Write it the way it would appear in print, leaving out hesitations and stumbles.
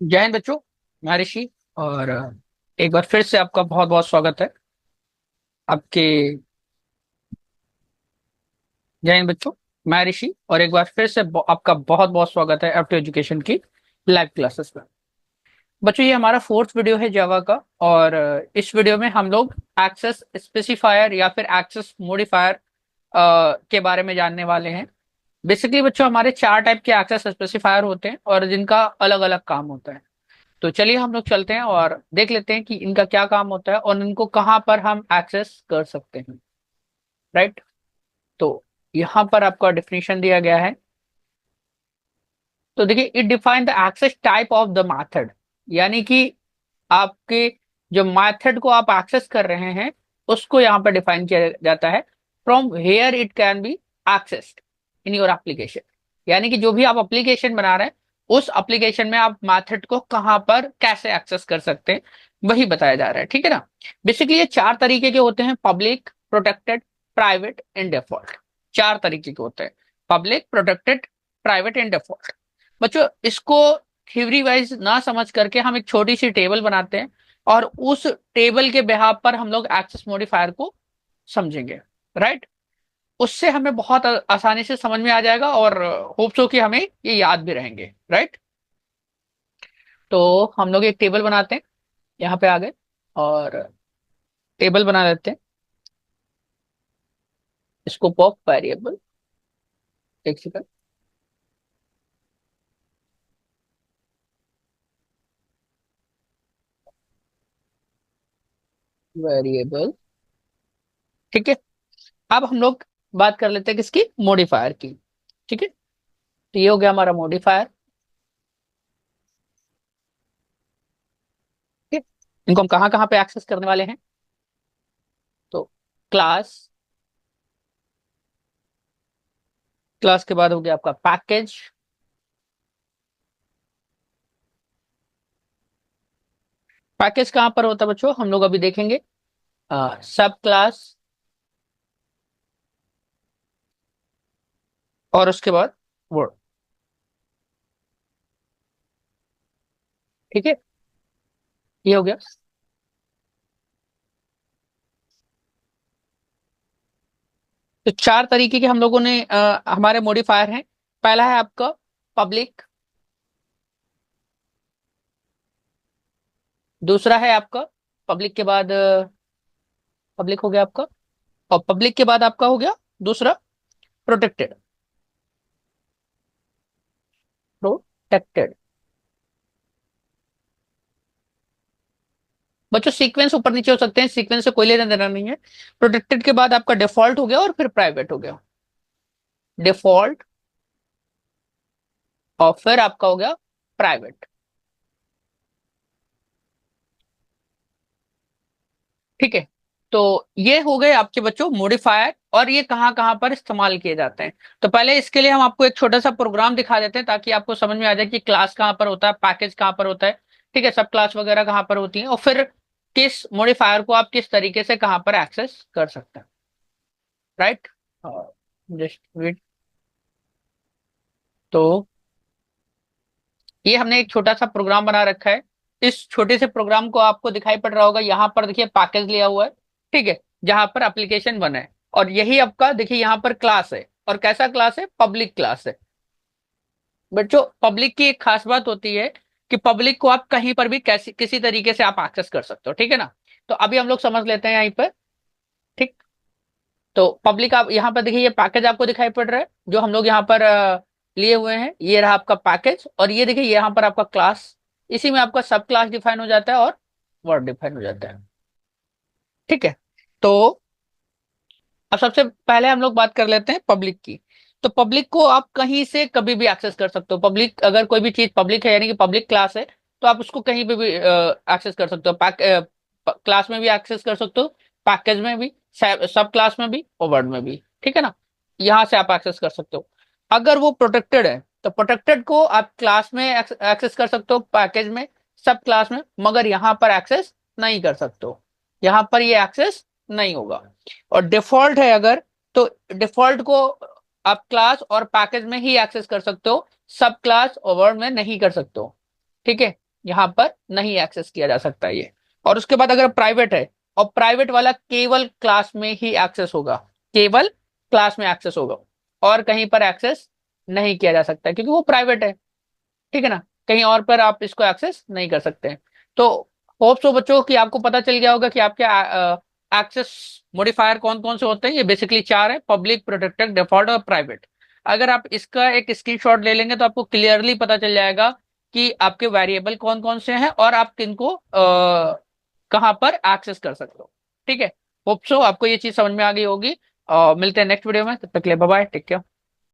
जय हिंद बच्चों। मैं ऋषि और एक बार फिर से आपका बहुत बहुत स्वागत है आपके। जय हिंद बच्चों। मैं ऋषि और एक बार फिर से आपका बहुत बहुत स्वागत है एफ एजुकेशन की लाइव क्लासेस में। बच्चों, ये हमारा फोर्थ वीडियो है जावा का और इस वीडियो में हम लोग एक्सेस स्पेसिफायर या फिर एक्सेस मॉडिफायर के बारे में जानने वाले हैं। बेसिकली बच्चों, हमारे चार टाइप के एक्सेस स्पेसिफायर होते हैं और जिनका अलग अलग काम होता है। तो चलिए हम लोग चलते हैं और देख लेते हैं कि इनका क्या काम होता है और इनको कहाँ पर हम एक्सेस कर सकते हैं। राइट। तो यहाँ पर आपका डिफिनेशन दिया गया है। तो देखिए, it define the access type of the method, यानी कि आपके जो मेथड को आप एक्सेस कर रहे हैं उसको यहाँ पर डिफाइन किया जाता है। From here it can be accessed in your application, यानी कि जो भी आप एप्लीकेशन बना रहे हैं उस एप्लीकेशन में आप मेथड को कहां पर कैसे एक्सेस कर सकते हैं वही बताया जा रहा है। ठीक है ना। बेसिकली ये चार तरीके के होते हैं: public, protected, private and default. चार तरीके के होते हैं: public, protected, private and default. बच्चों, इसको थ्योरी वाइज ना समझ करके हम एक छोटी सी टेबल बनाते हैं और उस टेबल के बिहाफ पर हम लोग एक्सेस मॉडिफायर को समझेंगे। राइट। उससे हमें बहुत आसानी से समझ में आ जाएगा और होप्स हो कि हमें ये याद भी रहेंगे। राइट। तो हम लोग एक टेबल बनाते हैं, यहाँ पे आ गए और टेबल बना लेते हैं। स्कोप ऑफ वेरिएबल, एक सेकंड। वेरिएबल, ठीक है। अब हम लोग बात कर लेते हैं किसकी, मॉडिफायर की। ठीक है। तो ये हो गया हमारा मॉडिफायर। ठीक है। इनको हम कहाँ कहाँ पे एक्सेस करने वाले हैं? तो क्लास, क्लास के बाद हो गया आपका पैकेज, पैकेज कहां पर होता है बच्चों हम लोग अभी देखेंगे। सब क्लास, और उसके बाद वर्ड। ठीक है। ये हो गया। तो चार तरीके के हम लोगों ने हमारे मॉडिफायर हैं। पहला है आपका पब्लिक, दूसरा है आपका पब्लिक के बाद पब्लिक हो गया आपका, और पब्लिक के बाद आपका हो गया दूसरा प्रोटेक्टेड। प्रोटेक्टेड बच्चों, सीक्वेंस ऊपर नीचे हो सकते हैं, सीक्वेंस से कोई लेना देना नहीं है। प्रोटेक्टेड के बाद आपका डिफॉल्ट हो गया और फिर प्राइवेट हो गया। डिफॉल्ट और फिर आपका हो गया प्राइवेट। ठीक है। तो ये हो गए आपके बच्चों मॉडिफायर, और ये कहाँ कहाँ पर इस्तेमाल किए जाते हैं। तो पहले इसके लिए हम आपको एक छोटा सा प्रोग्राम दिखा देते हैं ताकि आपको समझ में आ जाए कि क्लास कहाँ पर होता है, पैकेज कहाँ पर होता है, ठीक है, सब क्लास वगैरह कहाँ पर होती है, और फिर किस मॉडिफायर को आप किस तरीके से कहाँ पर एक्सेस कर सकते हैं। राइट। Just wait. तो ये हमने एक छोटा सा प्रोग्राम बना रखा है। इस छोटे से प्रोग्राम को आपको दिखाई पड़ रहा होगा, यहाँ पर देखिए पैकेज लिया हुआ है। ठीक है। जहां पर एप्लीकेशन बना है, और यही आपका देखिए यहाँ पर क्लास है, और कैसा क्लास है, पब्लिक क्लास है। बच्चों, पब्लिक की एक खास बात होती है कि पब्लिक को आप कहीं पर भी कैसी किसी तरीके से आप एक्सेस कर सकते हो। ठीक है ना। तो अभी हम लोग समझ लेते हैं यहीं पर। ठीक। तो पब्लिक, आप यहाँ पर देखिए ये पैकेज आपको दिखाई पड़ रहा है जो हम लोग यहाँ पर लिए हुए हैं। ये रहा आपका पैकेज, और ये देखिए यहाँ पर आपका क्लास। इसी में आपका सब क्लास डिफाइन हो जाता है और वर्ड डिफाइन हो जाता है। ठीक है। तो अब सबसे पहले हम लोग बात कर लेते हैं पब्लिक की। तो पब्लिक को आप कहीं से कभी भी एक्सेस कर सकते हो। पब्लिक, अगर कोई भी चीज पब्लिक है यानी कि पब्लिक क्लास है, तो आप उसको कहीं पे भी एक्सेस कर सकते हो। क्लास में भी एक्सेस कर सकते हो, पैकेज में भी, सब क्लास में भी, और वर्ड में भी। ठीक है ना। यहाँ से आप एक्सेस कर सकते हो। अगर वो प्रोटेक्टेड है तो प्रोटेक्टेड को आप क्लास में एक्सेस कर सकते हो, पैकेज में, सब क्लास में, मगर यहाँ पर एक्सेस नहीं कर सकते हो। यहाँ पर ये एक्सेस नहीं होगा। और डिफॉल्ट है अगर, तो डिफॉल्ट को आप क्लास और पैकेज में ही एक्सेस कर सकते हो, सब क्लास और वर्ड में नहीं कर सकते हो। ठीक है। यहाँ पर नहीं एक्सेस किया जा सकता है ये। और उसके बाद अगर प्राइवेट है, और प्राइवेट वाला केवल क्लास में ही एक्सेस होगा, केवल क्लास में एक्सेस होगा, और कहीं पर एक्सेस नहीं किया जा सकता क्योंकि वो प्राइवेट है, ठीक है ना। कहीं और पर आप इसको एक्सेस नहीं कर सकते हैं। तो होप सो बच्चों कि आपको पता चल गया होगा कि आपके एक्सेस मॉडिफायर कौन कौन से होते हैं। ये बेसिकली चार है: पब्लिक, प्रोटेक्टेड, डिफॉल्ट और प्राइवेट। अगर आप इसका एक स्क्रीनशॉट ले लेंगे तो आपको क्लियरली पता चल जाएगा कि आपके वेरिएबल कौन कौन से हैं और आप किनको कहाँ पर एक्सेस कर सकते हो। ठीक है, होप सो आपको ये चीज समझ में आ गई होगी। मिलते हैं नेक्स्ट वीडियो में, तब तक के लिए बाय बाय, टेक केयर।